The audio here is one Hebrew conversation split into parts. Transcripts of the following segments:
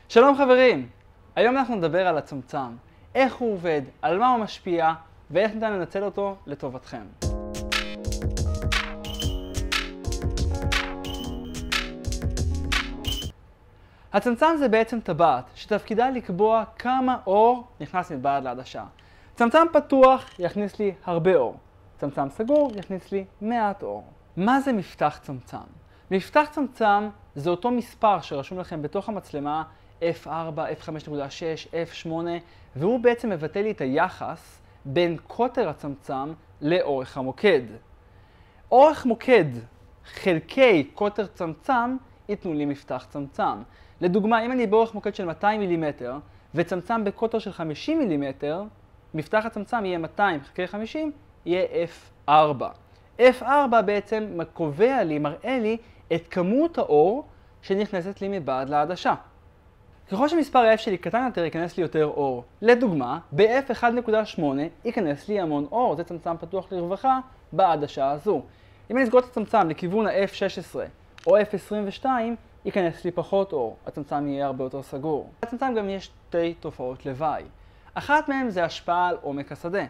שלום חברים! היום אנחנו נדבר על הצמצם, איך הוא עובד, על מה הוא משפיע ואיך ניתן לנצל אותו לטובתכם. הצמצם זה בעצם טבעת שתפקידה לקבוע כמה אור נכנס מבעד לעדשה. צמצם פתוח יכניס לי הרבה אור, צמצם סגור יכניס לי מעט אור. מה זה מפתח צמצם? מפתח צמצם זה אותו מספר שרשום לכם בתוך המצלמה F4, F5.6, F8, והוא בעצם מבטא לי את היחס בין קוטר הצמצם לאורך המוקד. אורך מוקד חלקי קוטר צמצם ייתנו לי מפתח צמצם. לדוגמה, אם אני באורך מוקד של 200 מילימטר וצמצם בקוטר של 50 מילימטר, מפתח הצמצם יהיה 200 חלקי 50, יהיה F4. F4 בעצם קובע לי, מראה לי את כמות האור שנכנסת לי מבעד לעדשה. ככל שמספר ה-F שלי קטן יותר, ייכנס לי יותר אור. לדוגמה, ב-F1.8 ייכנס לי המון אור, זה צמצם פתוח לרווחה בעדשה הזו. אם אני אסגור את הצמצם לכיוון ה-F16 או F22, ייכנס לי פחות אור, הצמצם יהיה הרבה יותר סגור. בצמצם גם יש שתי תופעות לוואי. אחת מהן זה השפעה על עומק השדה.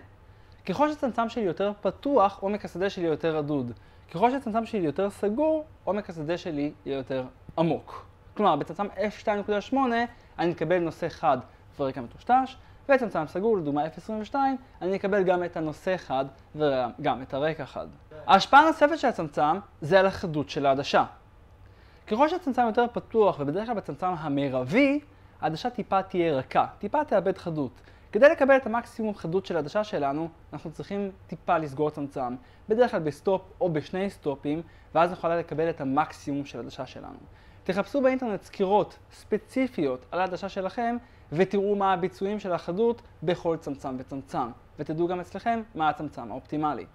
ככל שהצמצם שלי יותר פתוח, עומק השדה שלי יותר רדוד. ככל שהצמצם שלי יותר סגור, עומק השדה שלי יהיה יותר עמוק. כלומר, בצמצם F2.8 אני אקבל נושא חד ורקע מטושטש, ובצמצם סגור, לדוגמה F22, אני אקבל גם את הנושא חד וגם את הרקע חד. ההשפעה הנוספת של הצמצם זה על החדות של העדשה. ככל שהצמצם יותר פתוח, ובדרך כלל בצמצם המרבי, העדשה טיפה תהיה רכה, טיפה תאבד חדות. כדי לקבל את המקסימום חדות של העדשה שלנו, אנחנו צריכים טיפה לסגור צמצם, בדרך כלל בסטופ או בשני סטופים, ואז נוכל לקבל את המקסימום של העדשה שלנו. תחפשו באינטרנט סקירות ספציפיות על העדשה שלכם, ותראו מה הביצועים של החדות בכל צמצם וצמצם, ותדעו גם אצלכם מה הצמצם האופטימלי.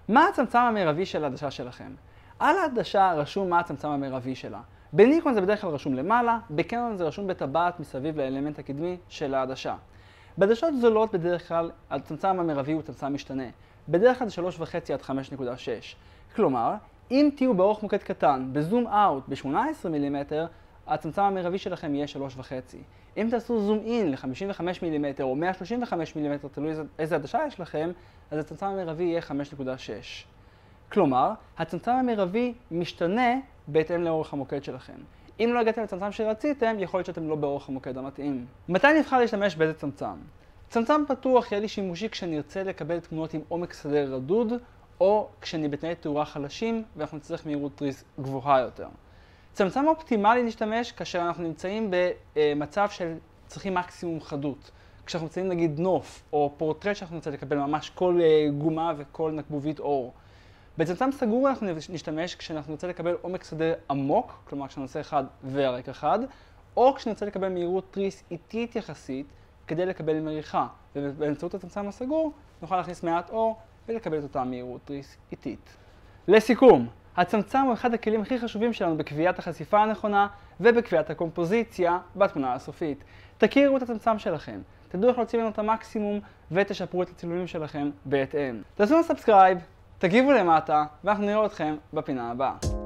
מה הצמצם המרבי של העדשה שלכם? על העדשה רשום מה הצמצם המרבי שלה. בניקון זה בדרך כלל רשום למעלה, בקנון זה רשום בטבעת מסביב לאלמנט הקדמי של העדשה. בעדשות זולות בדרך כלל הצמצם המרבי הוא צמצם משתנה. בדרך כלל זה 3.5 עד 5.6. כלומר, אם תהיו באורך מוקד קטן, בזום אאוט ב-18 מילימטר, הצמצם המרבי שלכם יהיה 3.5. אם תעשו זום אין ל-55 מילימטר או 135 מילימטר, תלוי איזה עדשה יש לכם, אז הצמצם המרבי יהיה 5.6. כלומר, הצמצם המרבי משתנה בהתאם לאורך המוקד שלכם. אם לא הגעתם לצמצם שרציתם, יכול להיות שאתם לא באורך המוקד המתאים. מתי נבחר להשתמש באיזה צמצם? צמצם פתוח יהיה לי שימושי כשאני ארצה לקבל תמונות עם עומק שדה רדוד, או כשאני בתנאי תאורה חלשים ואנחנו נצטרך מהירות תריס גבוהה יותר. צמצם אופטימלי נשתמש כאשר אנחנו נמצאים במצב של צריכים מקסימום חדות. כשאנחנו נמצאים נגיד נוף או פורטרט שאנחנו נרצה לקבל ממש כל גומה וכל נקבובית אור. בצמצם סגור אנחנו נשתמש כשאנחנו נרצה לקבל עומק שדה עמוק, כלומר כשנושא אחד והרקע אחד, או כשנרצה לקבל מהירות תריס איטית יחסית כדי לקבל מריחה. ובאמצעות הצמצם הסגור נוכל להכניס מעט אור ולקבל את אותה מהירות תריס איטית. לסיכום, הצמצם הוא אחד הכלים הכי חשובים שלנו בקביעת החשיפה הנכונה ובקביעת הקומפוזיציה בתמונה הסופית. תכירו את הצמצם שלכם, תדעו איך להוציא ממנו את המקסימום ותשפרו את הצילומים שלכם בהתאם. תעשו לנו סאבסקרייב, תגיבו למטה ואנחנו נראה אתכם בפינה הבאה.